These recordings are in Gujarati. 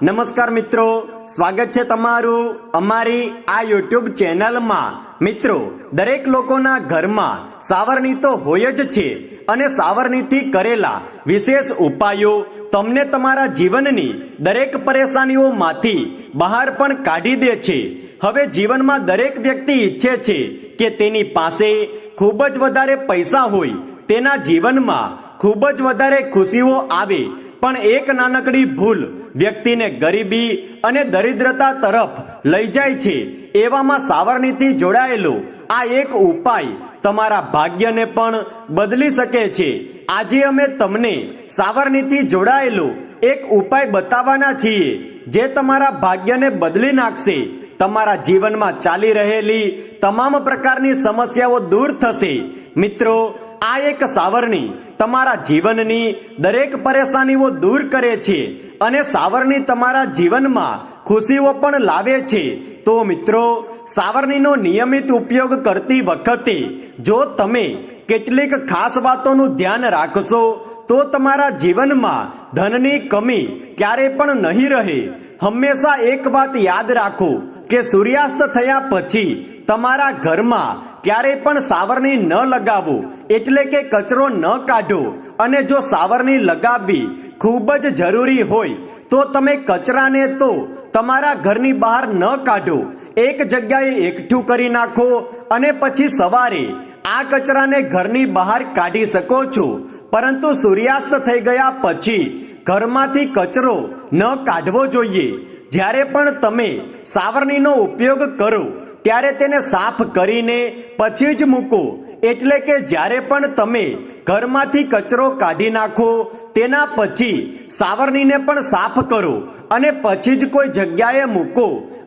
નમસ્કાર મિત્રો, સ્વાગત છે તમારું અમારી આ યુટ્યુબ ચેનલમાં। મિત્રો, દરેક લોકોના ઘરમાં સાવરણી તો હોય જ છે અને સાવરણીથી કરેલા વિશેષ ઉપાયો તમને તમારા જીવનની દરેક પરેશાનીઓમાંથી બહાર પણ કાઢી દે છે। હવે જીવનમાં દરેક વ્યક્તિ ઈચ્છે છે કે તેની પાસે ખૂબ જ વધારે પૈસા હોય, તેના જીવનમાં ખૂબ જ વધારે ખુશીઓ આવે, પણ એક નાનકડી ભૂલ વ્યક્તિને ગરીબી અને દરિદ્રતા તરફ લઈ જાય છે। એવામાં સાવરણીથી જોડાયેલો આ એક ઉપાય તમારા ભાગ્યને પણ બદલી શકે છે। આજે અમે તમને સાવરણીથી જોડાયેલો એક ઉપાય બતાવવાના છીએ જે તમારા ભાગ્યને બદલી નાખશે। તમારા જીવનમાં ચાલી રહેલી તમામ પ્રકારની સમસ્યાઓ દૂર થશે। મિત્રો, આ એક સાવરણી તમારા જીવનની દરેક પરેશાનીઓ દૂર કરે છે અને સાવરણી તમારા જીવનમાં ખુશીઓ પણ લાવે છે। તો મિત્રો, સાવરણીનો નિયમિત ઉપયોગ કરતી વખતે જો તમે કેટલીક ખાસ વાતોનું ધ્યાન રાખશો તો તમારા જીવનમાં ધનની કમી ક્યારેય પણ નહીં રહે। હંમેશા એક વાત યાદ રાખો કે સૂર્યાસ્ત થયા પછી તમારા ઘરમાં ક્યારેય પણ સાવરણી ન લગાવો, એટલે કે કચરો ન કાઢો। અને જો સાવરણી લગાવવી ખૂબ જ જરૂરી હોય તો તમે કચરાને તો તમારા ઘરની બહાર ન કાઢો, એક જગ્યાએ એકઠું કરી નાખો અને પછી સવારે આ કચરાને ઘરની બહાર કાઢી શકો છો। પરંતુ સૂર્યાસ્ત થઈ ગયા પછી ઘરમાંથી કચરો ન કાઢવો જોઈએ। જ્યારે પણ તમે સાવરણીનો ઉપયોગ કરો ત્યારે તેને સાફ કરીને પછી જ મૂકો, એટલે કે જ્યારે પણ તમે ઘરમાંથી કચરો કાઢી નાખો તેના પછી સાવરણીને પણ સાફ કરો અને પછી જ કોઈ જગ્યાએ મૂકો।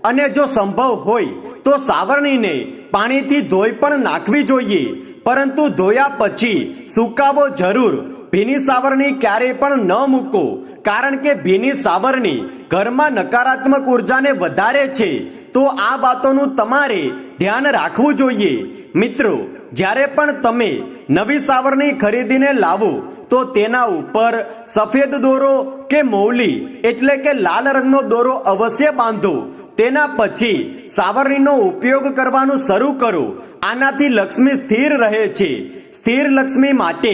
અને જો સંભવ હોય તો સાવરણીને પાણીથી ધોઈ પણ નાખવી જોઈએ, પરંતુ ધોયા પછી સુકાવો જરૂર। ભીની સાવરણી ક્યારેય પણ ન મૂકો, કારણ કે ભીની સાવરણી ઘરમાં નકારાત્મક ઉર્જાને વધારે છે। તો આ વાતોનું તમારે ધ્યાન રાખવું જોઈએ। મિત્રો, જ્યારે પણ તમે નવી સાવરણી ખરીદીને લાવો તો તેના ઉપર સફેદ દોરો કે મૌલી એટલે કે લાલ રંગનો દોરો અવશ્ય બાંધો। તેના પછી સાવરણીનો ઉપયોગ કરવાનું શરૂ કરો। આનાથી લક્ષ્મી સ્થિર રહે છે। સ્થિર લક્ષ્મી માટે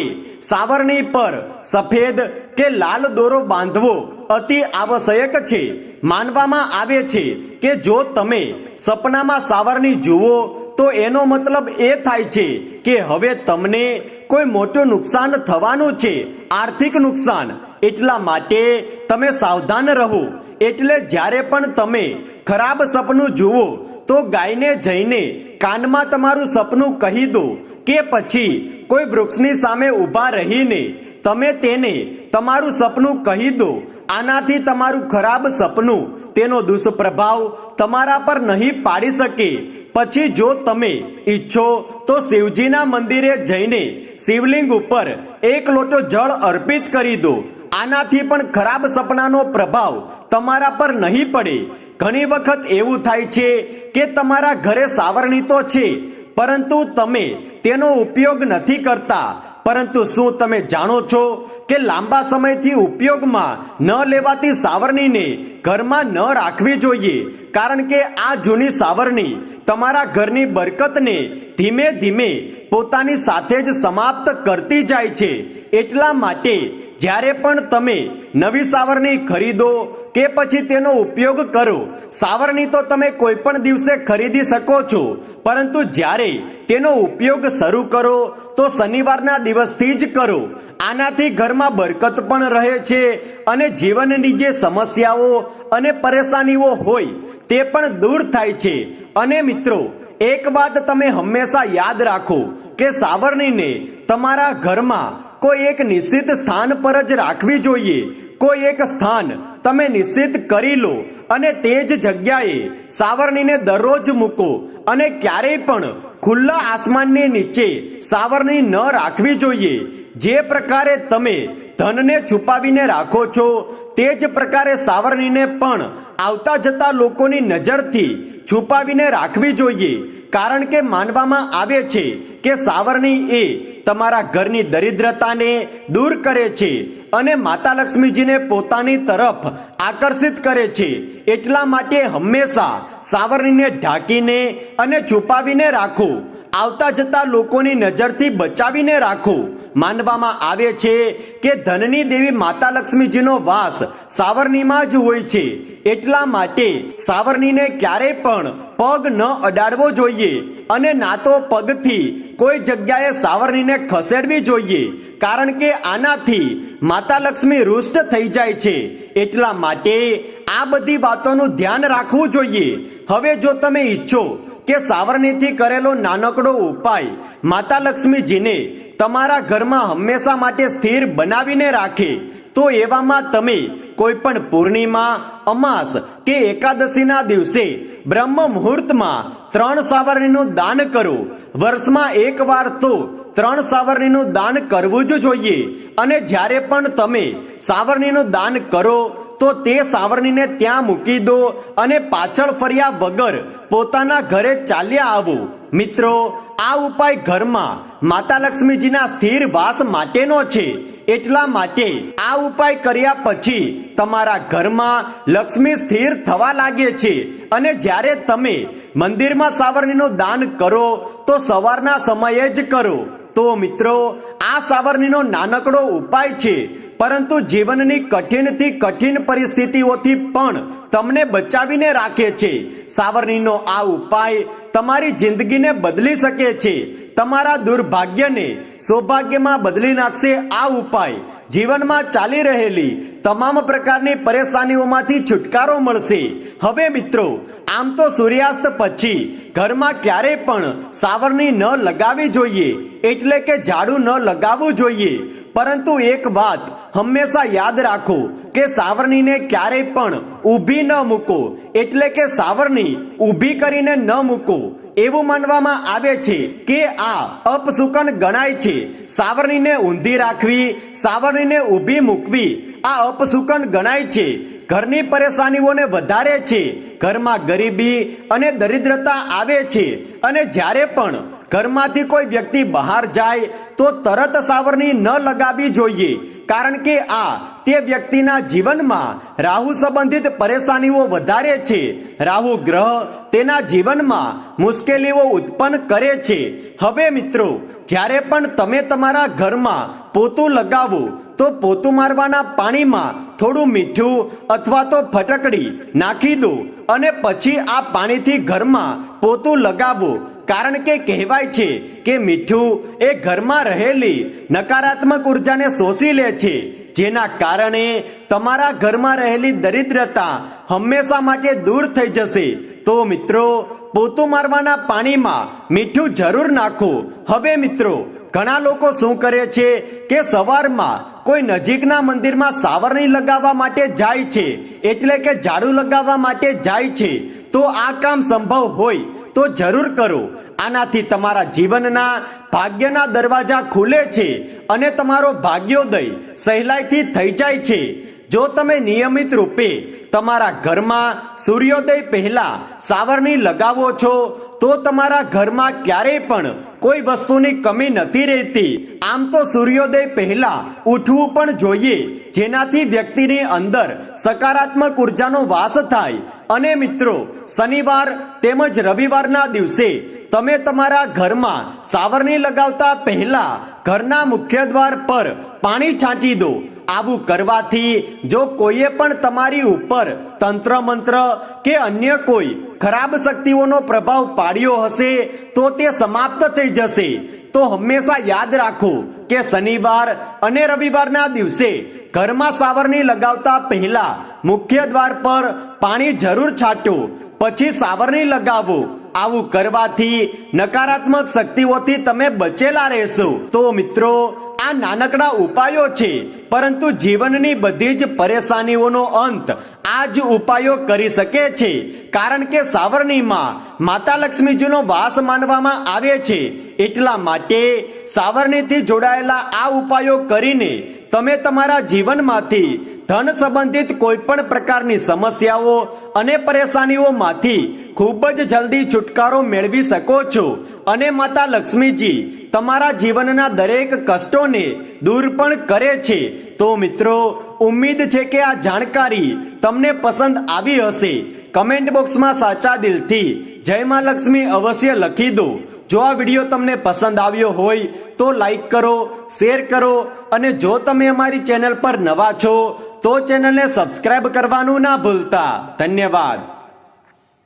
સાવરણી પર સફેદ કે લાલ દોરો બાંધવો અતિ આવશ્યક છે। માનવામાં આવે છે કે જો તમે સપનામાં સાવરણી જુઓ તો એનો મતલબ એ થાય છે કે હવે તમને કોઈ મોટું નુકસાન થવાનું છે, આર્થિક નુકસાન। એટલા માટે તમે સાવધાન રહો। એટલે જ્યારે પણ તમે ખરાબ સપનું જુઓ તો ગાયને જઈને કાનમાં તમારું સપનું કહી દો કે પછી કોઈ વૃક્ષની સામે ઊભા રહીને તમે તેને તમારું સપનું કહી દો। આનાથી તમારું ખરાબ સપનું તેનો દુષ્પ્રભાવ તમારા પર નહીં પાડી શકે। પછી જો તમે ઈચ્છો તો શિવજીના મંદિરે જઈને શિવલિંગ ઉપર એક લોટો જળ અર્પિત કરી દો। આનાથી પણ ખરાબ સપનાનો પ્રભાવ તમારા પર નહીં પડે। ઘણી વખત એવું થાય છે કે તમારા ઘરે સાવરણી તો છે પરંતુ તમે તેનો ઉપયોગ નથી કરતા। પરંતુ શું તમે જાણો છો કે લાંબા સમયથી ઉપયોગમાં ન લેવાતી સાવરણીને ઘરમાં ન રાખવી જોઈએ, કારણ કે આ જૂની સાવરણી તમારા ઘરની બરકતને ધીમે ધીમે પોતાની સાથે જ સમાપ્ત કરતી જાય છે। એટલા માટે જ્યારે પણ તમે નવી સાવરણી ખરીદો કે પછી તેનો ઉપયોગ કરો, સાવરણી તો તમે કોઈ પણ દિવસે ખરીદી શકો છો, પરંતુ જ્યારે તેનો ઉપયોગ શરૂ કરો તો શનિવારના દિવસથી જ કરો। આનાથી ઘરમાં બરકત પણ રહે છે અને જીવનની જે સમસ્યાઓ અને પરેશાનીઓ હોય તે પણ દૂર થાય છે। અને મિત્રો, એક વાત તમે હંમેશા યાદ રાખો કે સાવરણીને તમારા ઘરમાં કોઈ એક નિશ્ચિત સ્થાન પર જ રાખવી જોઈએ। કોઈ એક સ્થાન તમે નિશ્ચિત કરી લો અને તે જ જગ્યાએ સાવરણીને દરરોજ મૂકો। અને ક્યારેય પણ ખુલ્લા આસમાનની નીચે સાવરણી ન રાખવી જોઈએ। જે પ્રકારે તમે ધનને છુપાવીને રાખો છો તે જ પ્રકારે સાવરણીને પણ આવતા જતા લોકોની નજરથી છુપાવીને રાખવી જોઈએ। કારણ કે માનવામાં આવે છે કે સાવરણી એ તમારા ઘરની દરિદ્રતાને દૂર કરે છે અને માતા લક્ષ્મીજીને પોતાની તરફ આકર્ષિત કરે છે. એટલા માટે હંમેશા સાવરણીને ઢાંકીને અને છુપાવીને રાખો. આવતા જતા લોકોની નજરથી બચાવીને રાખો. માનવામાં આવે છે કે ધનની દેવી માતા લક્ષ્મીજીનો વાસ સાવરણીમાં જ હોય છે. એટલા માટે સાવરણીને ક્યારેય પણ પગ ન અડાડવો જોઈએ અને ના તો પગથી કોઈ જગ્યાએ સાવરણીને ખસેડવી જોઈએ, કારણ કે આનાથી માતા લક્ષ્મી રૂષ્ટ થઈ જાય છે. એટલા માટે આ બધી વાતોનું ધ્યાન રાખવું જોઈએ. હવે જો તમે ઈચ્છો કે સાવરણીથી કરેલો નાનકડો ઉપાય માતા લક્ષ્મીજીને તમારા ઘરમાં હંમેશા માટે સ્થિર બનાવીને રાખે, તો એવામાં તમે કોઈ પણ પૂર્ણિમા, અમાસ કે એકાદશીના દિવસે બ્રહ્મ મુહૂર્તમાં 3 સાવરણીનું દાન કરો. વર્ષમાં એકવાર તો 3 સાવરણીનું દાન કરવું જ જોઈએ. અને જ્યારે પણ તમે સાવરણીનું દાન કરો તો તે સાવરણીને ત્યાં મૂકી દો અને પાછળ ફર્યા વગર પોતાના ઘરે ચાલ્યા આવો. મિત્રો, આ ઉપાય ઘરમાં માતા લક્ષ્મીજીના સ્થિર વાસ માટેનો છે. એટલા માટે આ ઉપાય કર્યા પછી તમારા ઘરમાં લક્ષ્મી સ્થિર થવા લાગે છે. અને જ્યારે તમે મંદિરમાં સાવરણીનું દાન કરો તો સવારના સમયે જ કરો. તો મિત્રો, આ સાવરણીનો નાનકડો ઉપાય છે, પરંતુ જીવનની કઠિનથી કઠિન પરિસ્થિતિઓથી પણ તમને બચાવીને રાખે છે. સાવરણીનો આ ઉપાય તમારી જિંદગીને બદલી શકે છે. તમારા દુર્ભાગ્યને સૌભાગ્યમાં બદલી નાખશે. આ ઉપાય જીવનમાં ચાલી રહેલી તમામ પ્રકારની પરેશાનીઓમાંથી છુટકારો મળશે. હવે મિત્રો, આમ તો સૂર્યાસ્ત પછી ઘરમાં ક્યારેય પણ સાવરણી ન લગાવવી જોઈએ, એટલે કે ઝાડુ ન લગાવવું જોઈએ. પરંતુ એક વાત હંમેશા યાદ રાખો કે સાવરણીને ક્યારેય પણ ઊભી ન મૂકો, એટલે કે સાવરણી ઊભી કરીને ન મૂકો. એવું માનવામાં આવે છે કે આ અપશુકન ગણાય છે. સાવરણીને ઊંધી રાખવી, સાવરણીને ઊભી મૂકવી આ અપશુકન ગણાય છે. ઘરની પરેશાનીઓને વધારે છે. ઘરમાં ગરીબી અને દરિદ્રતા આવે છે. અને જ્યારે પણ ઘરમાંથી કોઈ વ્યક્તિ બહાર જાય તો તરત સાવરણી ન લગાવવી જોઈએ, કારણ કે આ તે વ્યક્તિના જીવનમાં રાહુ સંબંધિત પરેશાનીઓ વધારે છે. રાહુ ગ્રહ તેના જીવનમાં મુશ્કેલીઓ ઉત્પન્ન કરે છે. હવે મિત્રો, જ્યારે પણ તમે તમારા ઘરમાં પોતું લગાવો તો પોતું મારવાના પાણીમાં થોડું મીઠું અથવા તો ફટકડી નાખી દો અને પછી આ પાણીથી ઘરમાં પોતું લગાવો. કારણ કે કહેવાય છે કે મીઠું એ ઘરમાં રહેલી નકારાત્મક ઉર્જાને શોષી લે છે, જેના કારણે તમારા ઘરમાં રહેલી દરિદ્રતા હંમેશા માટે દૂર થઈ જશે. તો મિત્રો, પોતું મારવાના પાણીમાં મીઠું જરૂર નાખો. હવે મિત્રો, ઘણા લોકો શું કરે છે કે સવારમાં કોઈ નજીકના મંદિરમાં સાવરણી લગાવવા માટે જાય છે, એટલે કે ઝાડુ લગાવવા માટે જાય છે. તો આ કામ સંભવ હોય તો જરૂર કરો. આનાથી તમારા જીવનના ભાગ્યના દરવાજા ખુલે છે અને તમારો ભાગ્યોદય સહેલાઈથી થઈ જાય છે. જો તમે નિયમિત રૂપે તમારા ઘરમાં સૂર્યોદય પહેલા સાવરણી લગાવો છો તો તમારા ઘરમાં ક્યારેય પણ કોઈ વસ્તુની કમી નથી રહેતી. આમ તો સૂર્યોદય પહેલા ઉઠવું પણ જોઈએ, જેનાથી વ્યક્તિની અંદર સકારાત્મક ઉર્જાનો વાસ થાય. અને મિત્રો, શનિવાર તેમજ રવિવારના દિવસે તમે તમારા ઘરમાં સાવરણી લગાવતા પહેલા ઘરના મુખ્ય દ્વાર પર પાણી છાંટી દો. આવું કરવાથી જો કોઈએ પણ તમારી ઉપર તંત્ર મંત્ર કે અન્ય કોઈ ખરાબ શક્તિઓનો પ્રભાવ પાડ્યો હશે તો તે સમાપ્ત થઈ જશે. તો હંમેશા યાદ રાખો કે શનિવાર અને રવિવારના દિવસે ઘરમાં સાવરણી લગાવતા પહેલા મુખ્ય દ્વાર પર પાણી જરૂર છાંટો, પછી સાવરણી લગાવો. આવું કરવાથી નકારાત્મક શક્તિઓથી તમે બચેલા રહેશો. તો મિત્રો, આ નાનકડા ઉપાયો છે, પરંતુ જીવનની બધી જ પરેશાનીઓનો અંત આ જ ઉપાયો કરી શકે છે. કારણ કે સાવરણીમાં માતા લક્ષ્મીજીનો વાસ માનવામાં આવે છે. એટલા માટે સાવરણીથી જોડાયેલા આ ઉપાયો કરીને તમે તમારા જીવનમાંથી ધન સંબંધિત કોઈ પણ પ્રકારની સમસ્યાઓ અને પરેશાનીઓમાંથી ખૂબ જ જલ્દી છુટકારો મેળવી શકો છો. અને માતા લક્ષ્મીજી તમારા જીવનના દરેક કષ્ટોને દૂર પણ કરે છે. તો મિત્રો, ઉમ્મીદ છે કે આ જાણકારી તમને પસંદ આવી હશે. કમેન્ટ બોક્સમાં સાચા દિલથી જય માં લક્ષ્મી અવશ્ય લખી દો. જો આ વિડીયો તમને પસંદ આવ્યો હોય તો લાઈક કરો, શેર કરો અને જો તમે અમારી ચેનલ પર નવા છો તો ચેનલને સબસ્ક્રાઇબ કરવાનું ના ભૂલતા. ધન્યવાદ.